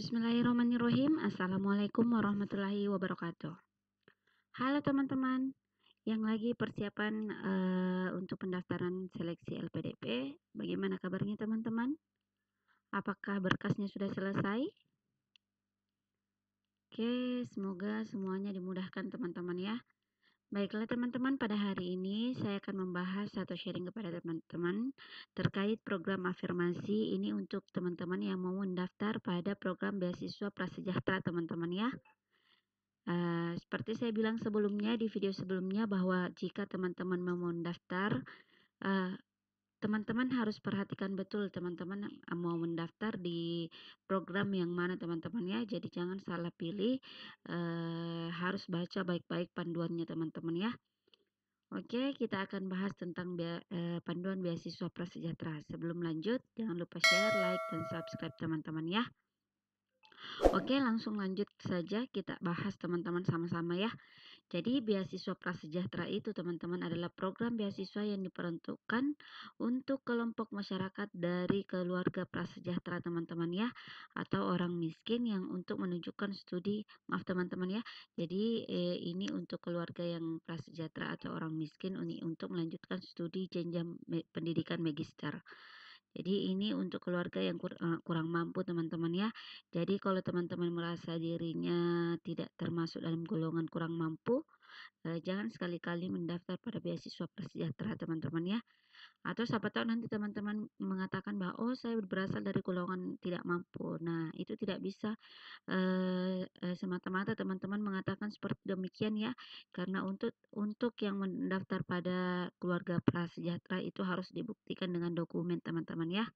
Bismillahirrahmanirrahim. Assalamualaikum warahmatullahi wabarakatuh. Halo teman-teman yang lagi persiapan untuk pendaftaran seleksi LPDP. Bagaimana kabarnya teman-teman? Apakah berkasnya sudah selesai? Oke, semoga semuanya dimudahkan teman-teman ya. Baiklah teman-teman, pada hari ini saya akan membahas atau sharing kepada teman-teman terkait program afirmasi ini untuk teman-teman yang mau mendaftar pada program beasiswa prasejahtera teman-teman ya. Seperti saya bilang sebelumnya di video sebelumnya bahwa jika teman-teman mau mendaftar, teman-teman harus perhatikan betul teman-teman mau mendaftar di program yang mana teman-teman ya. Jadi jangan salah pilih, harus baca baik-baik panduannya teman-teman ya. Oke, kita akan bahas tentang panduan beasiswa prasejahtera. Sebelum lanjut, jangan lupa share, like, dan subscribe teman-teman ya. Oke, langsung lanjut saja kita bahas teman-teman sama-sama ya. Jadi beasiswa prasejahtera itu teman-teman adalah program beasiswa yang diperuntukkan untuk kelompok masyarakat dari keluarga prasejahtera teman-teman ya, atau orang miskin yang untuk menunjukkan studi, maaf teman-teman ya. Jadi ini untuk keluarga yang prasejahtera atau orang miskin untuk melanjutkan studi jenjang pendidikan magister. Jadi ini untuk keluarga yang kurang mampu teman-teman ya. Jadi kalau teman-teman merasa dirinya tidak termasuk dalam golongan kurang mampu, jangan sekali-kali mendaftar pada beasiswa prasejahtera teman-teman ya. Atau siapa tahu nanti teman-teman mengatakan bahwa oh saya berasal dari golongan tidak mampu. Nah itu tidak bisa semata-mata teman-teman mengatakan seperti demikian ya, karena untuk yang mendaftar pada keluarga prasejahtera itu harus dibuktikan dengan dokumen teman-teman ya.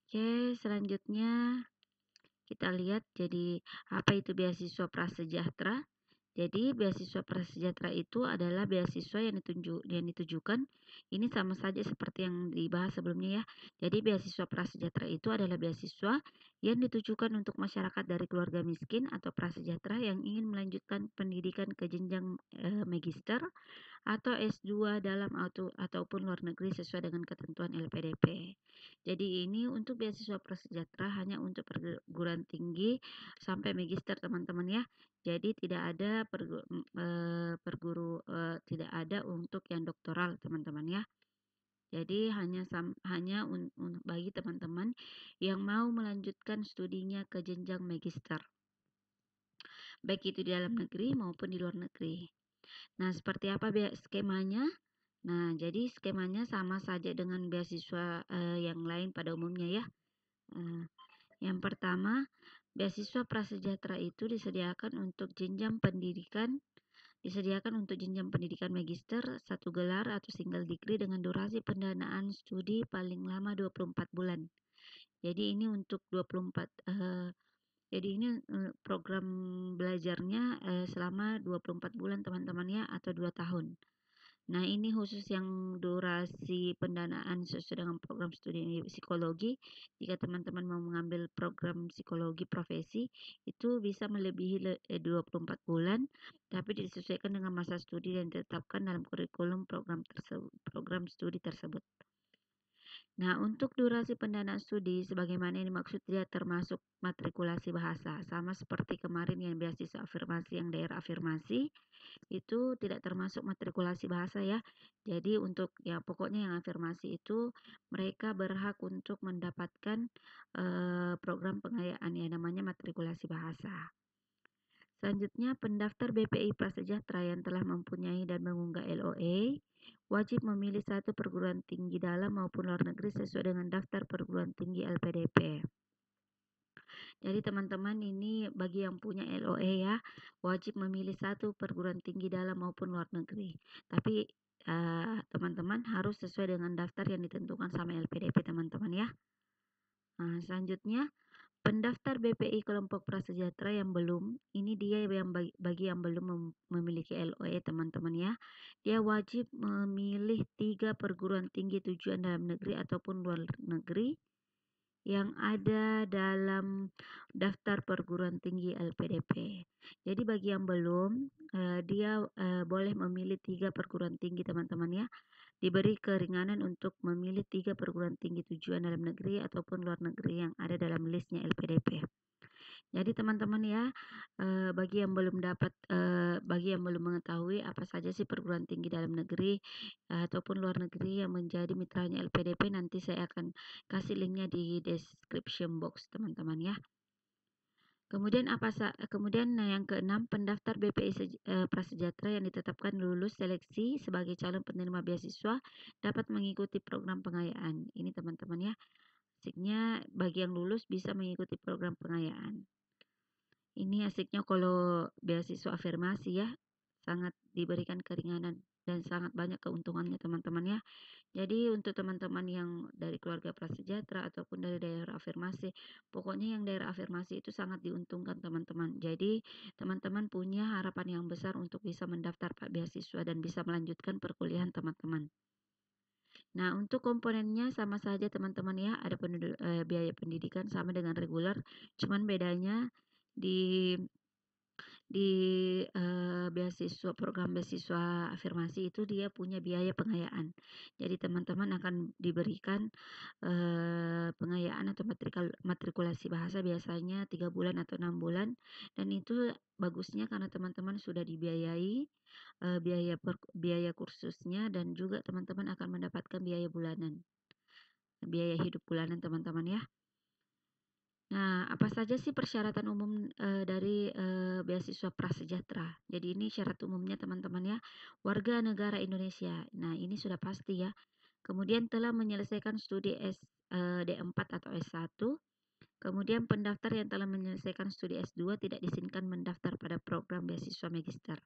Oke, selanjutnya kita lihat jadi apa itu beasiswa prasejahtera. Jadi beasiswa prasejahtera itu adalah beasiswa yang ditujukan, ini sama saja seperti yang dibahas sebelumnya ya. Jadi beasiswa prasejahtera itu adalah beasiswa yang ditujukan untuk masyarakat dari keluarga miskin atau prasejahtera yang ingin melanjutkan pendidikan ke jenjang magister atau S2 dalam ataupun luar negeri sesuai dengan ketentuan LPDP. Jadi ini untuk beasiswa prasejahtera hanya untuk perguruan tinggi sampai magister teman-teman ya. Jadi tidak ada tidak ada untuk yang doktoral teman-teman ya. Jadi hanya bagi teman-teman yang mau melanjutkan studinya ke jenjang magister, baik itu di dalam negeri maupun di luar negeri. Nah, seperti apa skemanya? Nah, jadi skemanya sama saja dengan beasiswa yang lain pada umumnya ya. Yang pertama, beasiswa prasejahtera itu disediakan untuk jenjang pendidikan magister, 1 gelar atau single degree dengan durasi pendanaan studi paling lama 24 bulan. Jadi ini untuk 24 jadi ini program belajarnya selama 24 bulan teman-teman ya, atau 2 tahun. Nah, ini khusus yang durasi pendanaan sesuai dengan program studi psikologi. Jika teman-teman mau mengambil program psikologi profesi, itu bisa melebihi 24 bulan, tapi disesuaikan dengan masa studi yang ditetapkan dalam kurikulum program studi tersebut. Nah, untuk durasi pendanaan studi sebagaimana yang dimaksud tidak termasuk matrikulasi bahasa. Sama seperti kemarin yang beasiswa afirmasi yang daerah afirmasi, itu tidak termasuk matrikulasi bahasa ya. Jadi untuk ya pokoknya yang afirmasi itu mereka berhak untuk mendapatkan program pengayaan ya, namanya matrikulasi bahasa. Selanjutnya, pendaftar BPI Prasejahtera yang telah mempunyai dan mengunggah LOA wajib memilih satu perguruan tinggi dalam maupun luar negeri sesuai dengan daftar perguruan tinggi LPDP. Jadi teman-teman ini bagi yang punya LOA ya, wajib memilih satu perguruan tinggi dalam maupun luar negeri. Tapi teman-teman harus sesuai dengan daftar yang ditentukan sama LPDP teman-teman ya. Nah, selanjutnya pendaftar BPI kelompok prasejahtera yang belum, ini dia yang bagi yang belum memiliki LOA teman-teman ya. Dia wajib memilih 3 perguruan tinggi tujuan dalam negeri ataupun luar negeri yang ada dalam daftar perguruan tinggi LPDP. Jadi bagi yang belum, dia boleh memilih 3 perguruan tinggi teman-teman ya. diberi keringanan untuk memilih 3 perguruan tinggi tujuan dalam negeri ataupun luar negeri yang ada dalam listnya LPDP. Jadi teman-teman ya, bagi yang belum mengetahui apa saja sih perguruan tinggi dalam negeri ataupun luar negeri yang menjadi mitranya LPDP, nanti saya akan kasih linknya di description box teman-teman ya. Kemudian yang keenam, pendaftar BPI Prasejahtera yang ditetapkan lulus seleksi sebagai calon penerima beasiswa dapat mengikuti program pengayaan. Ini teman-teman ya, asiknya bagi yang lulus bisa mengikuti program pengayaan. Ini asiknya kalau beasiswa afirmasi ya, sangat diberikan keringanan dan sangat banyak keuntungannya teman-teman ya. Jadi untuk teman-teman yang dari keluarga prasejahtera ataupun dari daerah afirmasi, pokoknya yang daerah afirmasi itu sangat diuntungkan teman-teman. Jadi teman-teman punya harapan yang besar untuk bisa mendaftar beasiswa dan bisa melanjutkan perkuliahan teman-teman. Nah, untuk komponennya sama saja teman-teman ya, ada biaya pendidikan sama dengan reguler, cuman bedanya di program beasiswa afirmasi itu dia punya biaya pengayaan. Jadi teman-teman akan diberikan pengayaan atau matrikulasi bahasa biasanya 3 bulan atau 6 bulan, dan itu bagusnya karena teman-teman sudah dibiayai biaya kursusnya, dan juga teman-teman akan mendapatkan biaya hidup bulanan teman-teman ya. Nah, apa saja sih persyaratan umum dari beasiswa prasejahtera? Jadi ini syarat umumnya teman-teman ya, warga negara Indonesia. Nah, ini sudah pasti ya. Kemudian telah menyelesaikan studi D4 atau S1. Kemudian pendaftar yang telah menyelesaikan studi S2 tidak diizinkan mendaftar pada program beasiswa magister.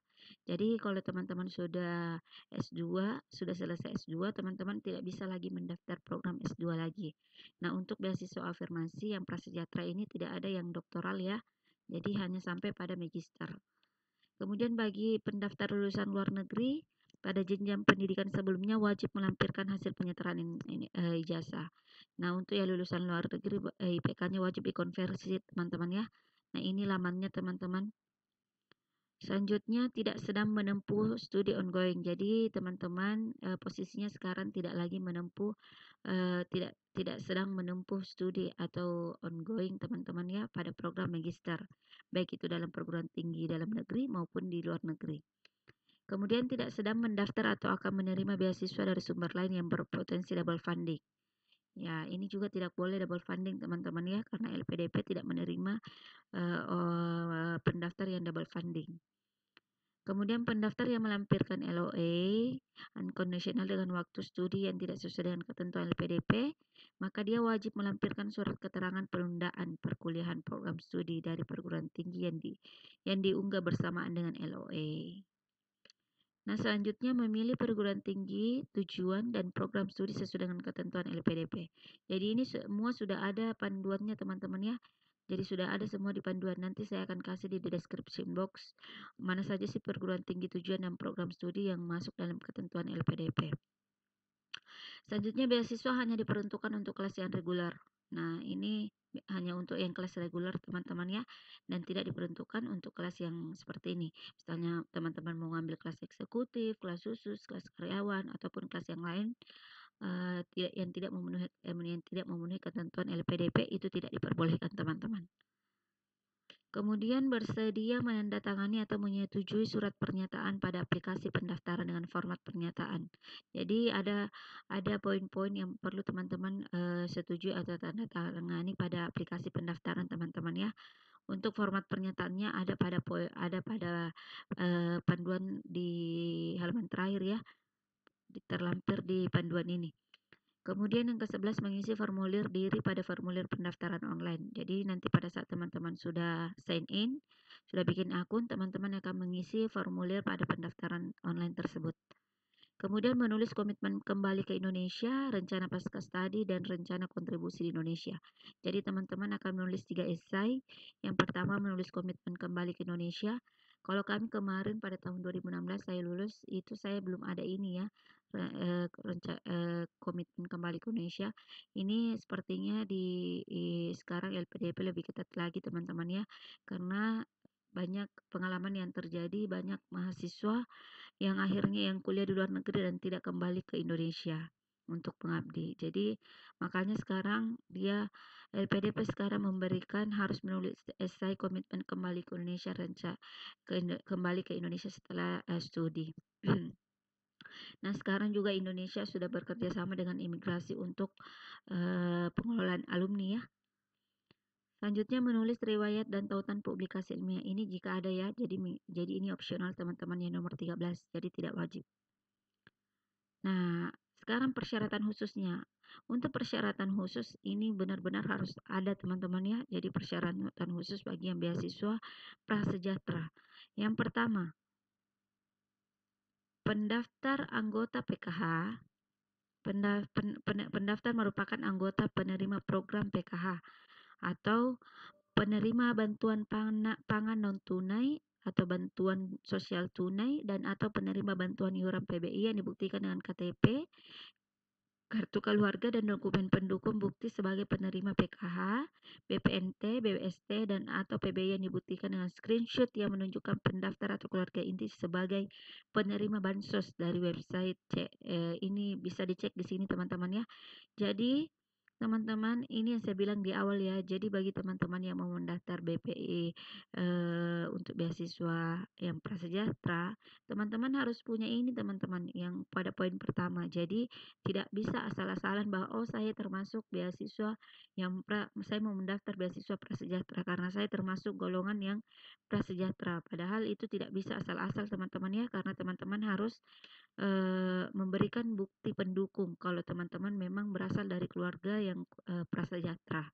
Jadi kalau teman-teman sudah S2, sudah selesai S2, teman-teman tidak bisa lagi mendaftar program S2 lagi. Nah, untuk beasiswa afirmasi yang prasejahtera ini tidak ada yang doktoral ya. Jadi hanya sampai pada magister. Kemudian bagi pendaftar lulusan luar negeri, pada jenjang pendidikan sebelumnya wajib melampirkan hasil penyetaraan ijazah. Nah, untuk yang lulusan luar negeri IPK-nya wajib dikonversi teman-teman ya. Nah, ini lamannya teman-teman. Selanjutnya tidak sedang menempuh studi ongoing. Jadi teman-teman posisinya sekarang tidak lagi menempuh tidak sedang menempuh studi atau ongoing teman-teman ya pada program magister, baik itu dalam perguruan tinggi dalam negeri maupun di luar negeri. Kemudian tidak sedang mendaftar atau akan menerima beasiswa dari sumber lain yang berpotensi double funding. Ya, ini juga tidak boleh double funding teman-teman ya, karena LPDP tidak menerima pendaftar yang double funding. Kemudian pendaftar yang melampirkan LOA unconditional dengan waktu studi yang tidak sesuai dengan ketentuan LPDP, maka dia wajib melampirkan surat keterangan penundaan perkuliahan program studi dari perguruan tinggi yang diunggah bersamaan dengan LOA. Nah, selanjutnya memilih perguruan tinggi tujuan dan program studi sesuai dengan ketentuan LPDP. Jadi ini semua sudah ada panduannya teman-teman ya. Jadi sudah ada semua di panduan. Nanti saya akan kasih di description box mana saja sih perguruan tinggi tujuan dan program studi yang masuk dalam ketentuan LPDP. Selanjutnya beasiswa hanya diperuntukkan untuk kelas yang reguler. Nah, ini hanya untuk yang kelas reguler teman-teman ya, dan tidak diperuntukkan untuk kelas yang seperti ini. Misalnya teman-teman mau ngambil kelas eksekutif, kelas khusus, kelas karyawan, ataupun kelas yang lain yang tidak memenuhi ketentuan LPDP, itu tidak diperbolehkan teman-teman. Kemudian bersedia menandatangani atau menyetujui surat pernyataan pada aplikasi pendaftaran dengan format pernyataan. Jadi ada poin-poin yang perlu teman-teman setujui atau tanda tangani pada aplikasi pendaftaran teman-teman ya. Untuk format pernyataannya ada pada panduan di halaman terakhir ya, terlampir di panduan ini. Kemudian yang ke-11, mengisi formulir diri pada formulir pendaftaran online. Jadi nanti pada saat teman-teman sudah sign in, sudah bikin akun, teman-teman akan mengisi formulir pada pendaftaran online tersebut. Kemudian menulis komitmen kembali ke Indonesia, rencana pasca studi, dan rencana kontribusi di Indonesia. Jadi teman-teman akan menulis 3 esai. Yang pertama menulis komitmen kembali ke Indonesia. Kalau kami kemarin pada tahun 2016 saya lulus, itu saya belum ada ini ya, komitmen kembali ke Indonesia. Ini sepertinya sekarang LPDP lebih ketat lagi teman-teman ya, karena banyak pengalaman yang terjadi, banyak mahasiswa yang akhirnya yang kuliah di luar negeri dan tidak kembali ke Indonesia untuk mengabdi. Jadi makanya sekarang dia LPDP sekarang memberikan harus menulis esai komitmen kembali ke Indonesia kembali ke Indonesia setelah studi. Nah, sekarang juga Indonesia sudah bekerja sama dengan imigrasi untuk pengelolaan alumni ya. Selanjutnya menulis riwayat dan tautan publikasi ilmiah ini jika ada ya. Jadi ini opsional teman-teman yang nomor 13, jadi tidak wajib. Nah, sekarang persyaratan khususnya. Untuk persyaratan khusus ini benar-benar harus ada teman-teman ya. Jadi persyaratan khusus bagi yang beasiswa prasejahtera. Yang pertama, pendaftar anggota PKH. Pendaftar merupakan anggota penerima program PKH atau penerima bantuan pangan non-tunai atau bantuan sosial tunai dan atau penerima bantuan iuran PBI yang dibuktikan dengan KTP, kartu keluarga dan dokumen pendukung bukti sebagai penerima PKH, BPNT, BWST, dan atau PBI yang dibuktikan dengan screenshot yang menunjukkan pendaftar atau keluarga inti sebagai penerima bansos dari website. Ini bisa dicek di sini teman-teman ya. Jadi teman-teman, ini yang saya bilang di awal ya. Jadi bagi teman-teman yang mau mendaftar BPI untuk beasiswa yang prasejahtera, teman-teman harus punya ini teman-teman yang pada poin pertama. Jadi tidak bisa asal-asalan bahwa oh saya termasuk beasiswa saya mau mendaftar beasiswa prasejahtera karena saya termasuk golongan yang prasejahtera. Padahal itu tidak bisa asal-asal teman-teman ya, karena teman-teman harus memberikan bukti pendukung kalau teman-teman memang berasal dari keluarga yang prasejahtera.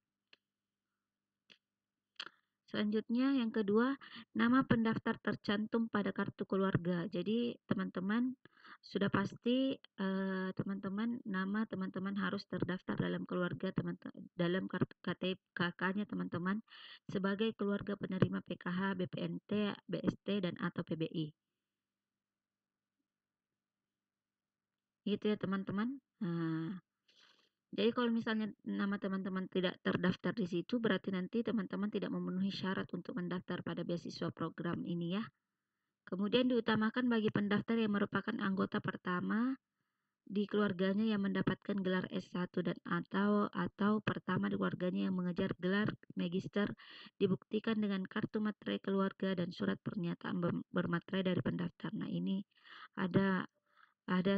Selanjutnya yang kedua, nama pendaftar tercantum pada kartu keluarga. Jadi teman-teman sudah pasti nama teman-teman harus terdaftar dalam keluarga dalam kartu KTP KK-nya teman-teman sebagai keluarga penerima PKH, BPNT, BST dan atau PBI. Gitu ya teman-teman. Jadi kalau misalnya nama teman-teman tidak terdaftar di situ, berarti nanti teman-teman tidak memenuhi syarat untuk mendaftar pada beasiswa program ini ya. Kemudian diutamakan bagi pendaftar yang merupakan anggota pertama di keluarganya yang mendapatkan gelar S1 dan atau pertama di keluarganya yang mengejar gelar magister dibuktikan dengan kartu materai keluarga dan surat pernyataan bermaterai dari pendaftar. Nah, ini ada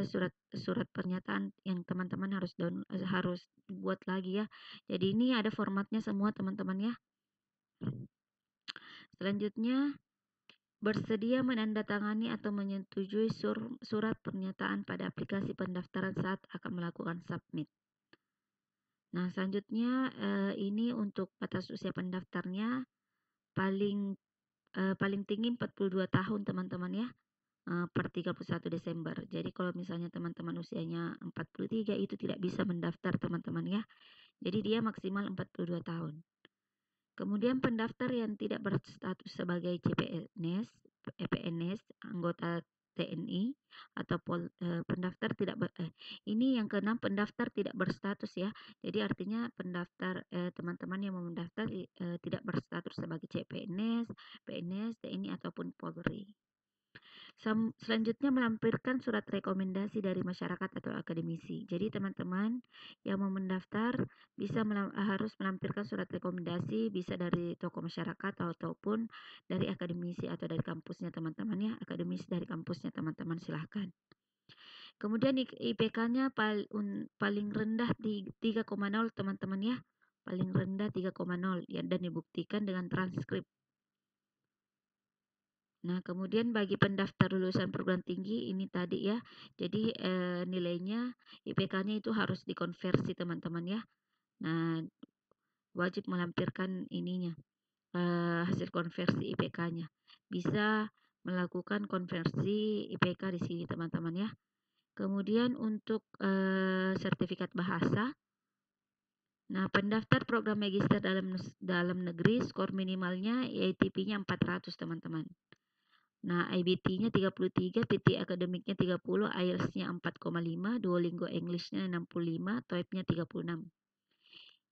surat pernyataan yang teman-teman harus buat lagi ya. Jadi ini ada formatnya semua teman-teman ya. Selanjutnya bersedia menandatangani atau menyetujui surat pernyataan pada aplikasi pendaftaran saat akan melakukan submit. Nah, selanjutnya ini untuk batas usia pendaftarnya paling tinggi 42 tahun teman-teman ya. Per 31 Desember. Jadi kalau misalnya teman-teman usianya 43 itu tidak bisa mendaftar teman-teman ya. Jadi dia maksimal 42 tahun. Kemudian pendaftar yang tidak berstatus sebagai CPNS, PNS, anggota TNI atau pendaftar ini yang keenam pendaftar tidak berstatus ya. Jadi artinya pendaftar teman-teman yang mau mendaftar tidak berstatus sebagai CPNS, PNS, TNI ataupun Polri. Selanjutnya melampirkan surat rekomendasi dari masyarakat atau akademisi. Jadi teman-teman yang mau mendaftar harus melampirkan surat rekomendasi, bisa dari tokoh masyarakat ataupun dari akademisi atau dari kampusnya teman-teman ya. Akademisi dari kampusnya teman-teman silahkan. Kemudian IPK-nya paling rendah di 3,0 teman-teman ya. Paling rendah 3,0 ya, dan dibuktikan dengan transkrip. Nah, kemudian bagi pendaftar lulusan perguruan tinggi ini tadi ya. Jadi nilainya IPK-nya itu harus dikonversi teman-teman ya. Nah, wajib melampirkan ininya hasil konversi IPK-nya. Bisa melakukan konversi IPK di sini teman-teman ya. Kemudian untuk sertifikat bahasa. Nah, pendaftar program magister dalam negeri skor minimalnya ITP-nya 400 teman-teman. Nah, IBT-nya 33, PT akademiknya 30, IELTS-nya 4,5, Duolingo English-nya 65, TOEIC-nya 36.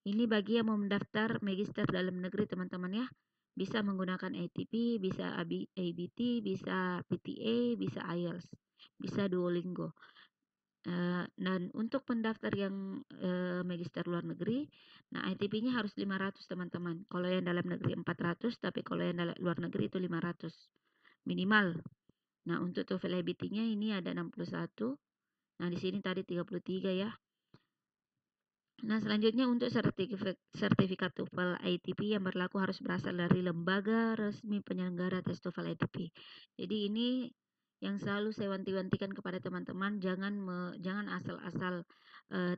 Ini bagi yang mau mendaftar magister dalam negeri teman-teman ya. Bisa menggunakan ATP, bisa ABT, bisa PTA, bisa IELTS, bisa Duolingo. Dan untuk pendaftar yang magister luar negeri, nah ITP-nya harus 500 teman-teman. Kalau yang dalam negeri 400, tapi kalau yang dalam luar negeri itu 500 minimal. Nah, untuk TOEFL IBT-nya ini ada 61. Nah, di sini tadi 33 ya. Nah, selanjutnya untuk sertifikat TOEFL ITP yang berlaku harus berasal dari lembaga resmi penyelenggara tes TOEFL ITP. Jadi ini yang selalu saya wanti-wantikan kepada teman-teman, jangan asal-asal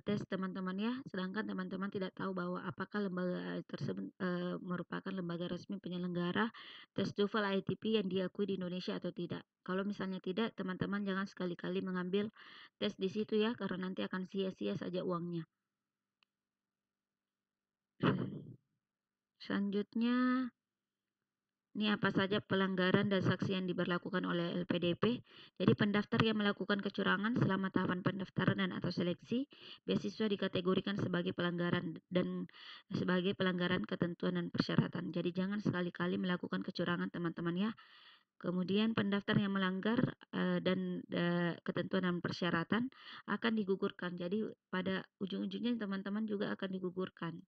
tes teman-teman ya, sedangkan teman-teman tidak tahu bahwa apakah lembaga tersebut merupakan lembaga resmi penyelenggara tes TOEFL ITP yang diakui di Indonesia atau tidak. Kalau misalnya tidak, teman-teman jangan sekali-kali mengambil tes di situ ya, karena nanti akan sia-sia saja uangnya. Selanjutnya, ini apa saja pelanggaran dan sanksi yang diberlakukan oleh LPDP. Jadi pendaftar yang melakukan kecurangan selama tahapan pendaftaran dan atau seleksi, beasiswa dikategorikan sebagai pelanggaran dan sebagai pelanggaran ketentuan dan persyaratan. Jadi jangan sekali-kali melakukan kecurangan teman-teman ya. Kemudian pendaftar yang melanggar ketentuan dan persyaratan akan digugurkan. Jadi pada ujung-ujungnya teman-teman juga akan digugurkan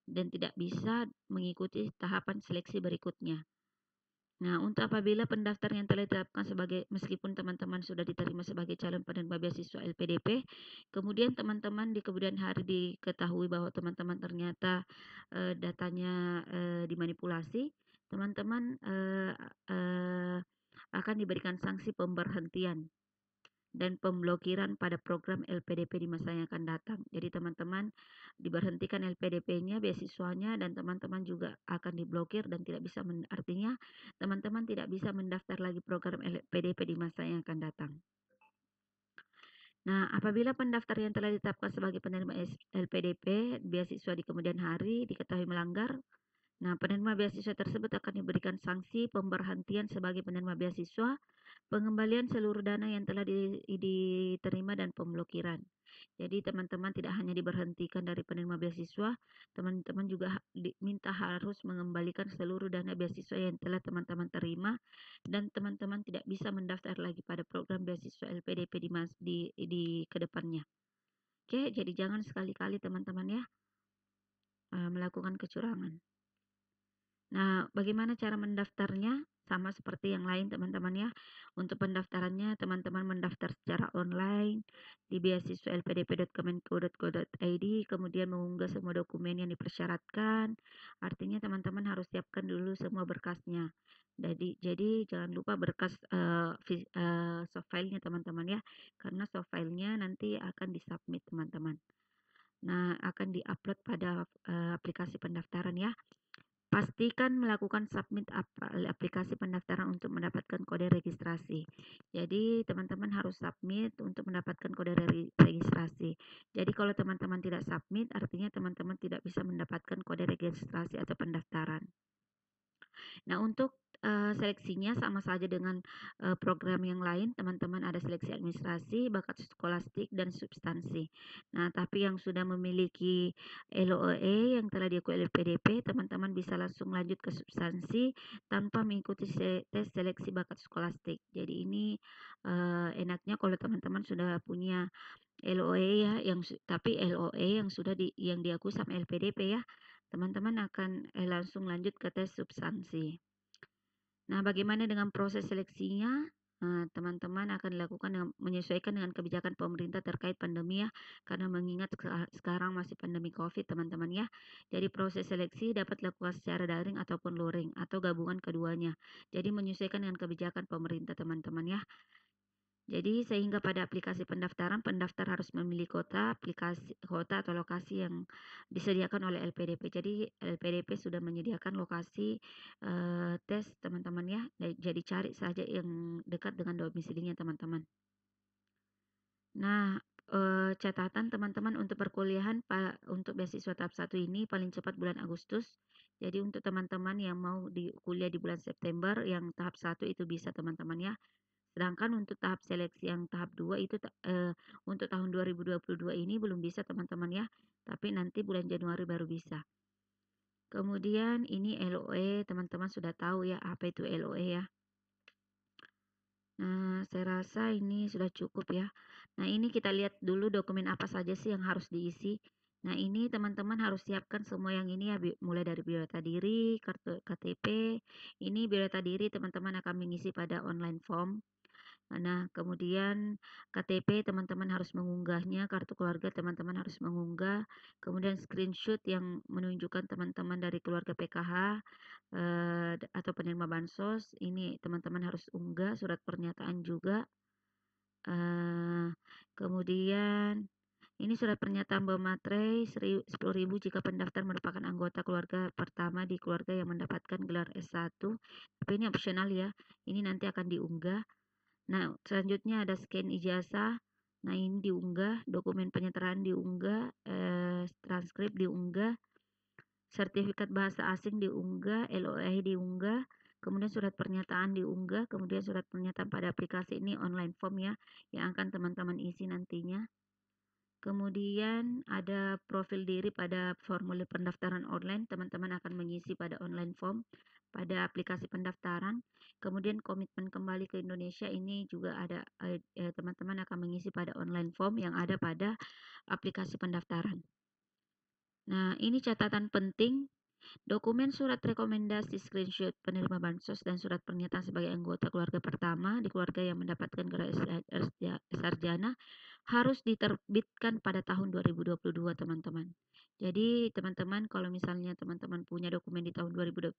dan tidak bisa mengikuti tahapan seleksi berikutnya. Nah, untuk apabila pendaftar yang telah ditetapkan sebagai, meskipun teman-teman sudah diterima sebagai calon penerima beasiswa LPDP, kemudian teman-teman di kemudian hari diketahui bahwa teman-teman ternyata datanya dimanipulasi, teman-teman akan diberikan sanksi pemberhentian dan pemblokiran pada program LPDP di masa yang akan datang. Jadi teman-teman diberhentikan LPDP-nya, beasiswanya, dan teman-teman juga akan diblokir dan tidak bisa artinya teman-teman tidak bisa mendaftar lagi program LPDP di masa yang akan datang. Nah, apabila pendaftar yang telah ditetapkan sebagai penerima LPDP beasiswa di kemudian hari diketahui melanggar, nah penerima beasiswa tersebut akan diberikan sanksi pemberhentian sebagai penerima beasiswa, pengembalian seluruh dana yang telah diterima dan pemblokiran. Jadi teman-teman tidak hanya diberhentikan dari penerima beasiswa, teman-teman juga diminta harus mengembalikan seluruh dana beasiswa yang telah teman-teman terima dan teman-teman tidak bisa mendaftar lagi pada program beasiswa LPDP di kedepannya. Oke, jadi jangan sekali-kali teman-teman ya melakukan kecurangan. Nah, bagaimana cara mendaftarnya? Sama seperti yang lain teman-teman ya. Untuk pendaftarannya teman-teman mendaftar secara online di beasiswa.lpdp.kemenko.go.id, kemudian mengunggah semua dokumen yang dipersyaratkan. Artinya teman-teman harus siapkan dulu semua berkasnya. Jadi jangan lupa berkas soft filenya teman-teman ya. Karena soft filenya nanti akan disubmit teman-teman. Nah, akan diupload pada aplikasi pendaftaran ya. Pastikan melakukan submit aplikasi pendaftaran untuk mendapatkan kode registrasi. Jadi teman-teman harus submit untuk mendapatkan kode registrasi. Jadi kalau teman-teman tidak submit, artinya teman-teman tidak bisa mendapatkan kode registrasi atau pendaftaran. Nah, untuk seleksinya sama saja dengan program yang lain, teman-teman ada seleksi administrasi, bakat skolastik, dan substansi. Nah, tapi yang sudah memiliki LOE yang telah diakui oleh PDP, teman-teman bisa langsung lanjut ke substansi tanpa mengikuti tes seleksi bakat skolastik. Jadi ini enaknya kalau teman-teman sudah punya LOE ya, tapi LOE yang sudah yang diakui sama LPDP ya, teman-teman akan langsung lanjut ke tes substansi. Nah, bagaimana dengan proses seleksinya? Teman-teman akan dilakukan dengan menyesuaikan dengan kebijakan pemerintah terkait pandemi ya, karena mengingat sekarang masih pandemi COVID teman-teman ya. Jadi proses seleksi dapat dilakukan secara daring ataupun luring atau gabungan keduanya. Jadi menyesuaikan dengan kebijakan pemerintah teman-teman ya. Jadi sehingga pada aplikasi pendaftaran, pendaftar harus memilih kota atau lokasi yang disediakan oleh LPDP. Jadi LPDP sudah menyediakan lokasi tes teman-teman ya. Jadi cari saja yang dekat dengan domisilinya teman-teman. Nah, catatan teman-teman untuk perkuliahan untuk beasiswa tahap 1 ini paling cepat bulan Agustus. Jadi untuk teman-teman yang mau kuliah di bulan September, yang tahap 1 itu bisa teman-teman ya. Sedangkan untuk tahap seleksi yang tahap 2 itu untuk tahun 2022 ini belum bisa teman-teman ya, tapi nanti bulan Januari baru bisa. Kemudian ini LOE, teman-teman sudah tahu ya apa itu LOE ya. Nah, saya rasa ini sudah cukup ya. Nah, ini kita lihat dulu dokumen apa saja sih yang harus diisi. Nah, ini teman-teman harus siapkan semua yang ini ya, mulai dari biodata diri, kartu KTP. Ini biodata diri teman-teman akan mengisi pada online form. Nah, kemudian KTP teman-teman harus mengunggahnya, kartu keluarga teman-teman harus mengunggah, kemudian screenshot yang menunjukkan teman-teman dari keluarga PKH atau penerima bansos, ini teman-teman harus unggah, surat pernyataan juga. Kemudian ini surat pernyataan bahwa materai 10.000 jika pendaftar merupakan anggota keluarga pertama di keluarga yang mendapatkan gelar S1. Tapi ini opsional ya, ini nanti akan diunggah. Nah, selanjutnya ada scan ijazah. Nah, ini diunggah, dokumen penyertaan diunggah, transkrip diunggah, sertifikat bahasa asing diunggah, LOE diunggah, kemudian surat pernyataan diunggah, kemudian surat pernyataan pada aplikasi ini online form ya, yang akan teman-teman isi nantinya. Kemudian ada profil diri pada formulir pendaftaran online, teman-teman akan mengisi pada online form pada aplikasi pendaftaran. Kemudian komitmen kembali ke Indonesia ini juga ada, teman-teman akan mengisi pada online form yang ada pada aplikasi pendaftaran. Nah, ini catatan penting. Dokumen surat rekomendasi screenshot penerima bansos dan surat pernyataan sebagai anggota keluarga pertama di keluarga yang mendapatkan gelar sarjana harus diterbitkan pada tahun 2022 teman-teman. Jadi teman-teman kalau misalnya teman-teman punya dokumen di tahun 2021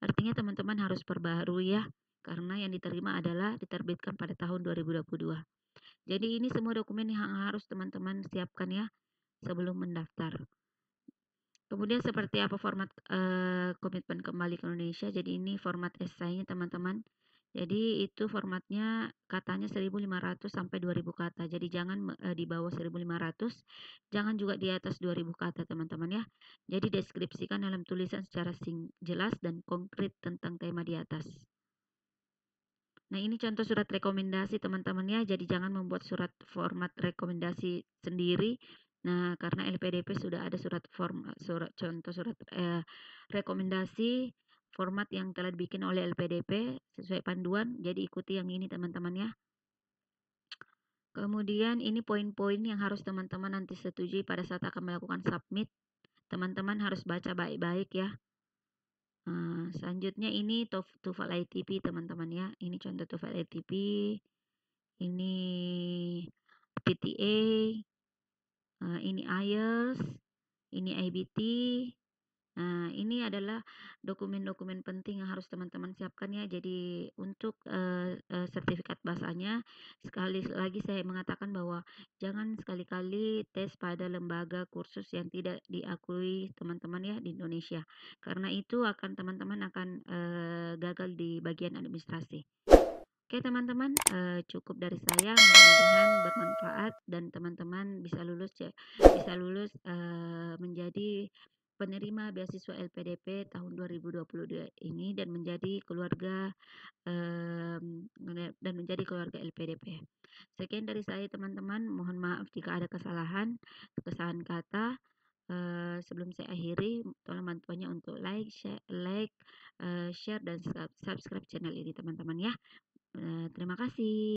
artinya teman-teman harus perbaharui ya karena yang diterima adalah diterbitkan pada tahun 2022. Jadi ini semua dokumen yang harus teman-teman siapkan ya sebelum mendaftar. Kemudian seperti apa format komitmen kembali ke Indonesia. Jadi ini format esainya teman-teman. Jadi itu formatnya katanya 1.500 sampai 2.000 kata. Jadi jangan di bawah 1.500, jangan juga di atas 2.000 kata teman-teman ya. Jadi deskripsikan dalam tulisan secara jelas dan konkret tentang tema di atas. Nah, ini contoh surat rekomendasi teman-teman ya. Jadi jangan membuat surat format rekomendasi sendiri. Nah, karena LPDP sudah ada contoh surat rekomendasi format yang telah dibikin oleh LPDP sesuai panduan. Jadi ikuti yang ini teman-teman ya. Kemudian ini poin-poin yang harus teman-teman nanti setujui pada saat akan melakukan submit. Teman-teman harus baca baik-baik ya. Selanjutnya ini TOEFL ITP teman-teman ya. Ini contoh TOEFL ITP. Ini PTA, ini IELTS, ini IBT. Nah, ini adalah dokumen-dokumen penting yang harus teman-teman siapkan ya. Jadi untuk sertifikat bahasanya, sekali lagi saya mengatakan bahwa jangan sekali-kali tes pada lembaga kursus yang tidak diakui teman-teman ya di Indonesia. Karena itu teman-teman akan gagal di bagian administrasi. Oke teman-teman, cukup dari saya, mudah-mudahan bermanfaat dan teman-teman bisa lulus menjadi penerima beasiswa LPDP tahun 2022 ini dan menjadi keluarga LPDP. Sekian dari saya teman-teman, mohon maaf jika ada kesalahan kata. Sebelum saya akhiri, tolong bantuannya untuk share dan subscribe channel ini teman-teman ya. Terima kasih.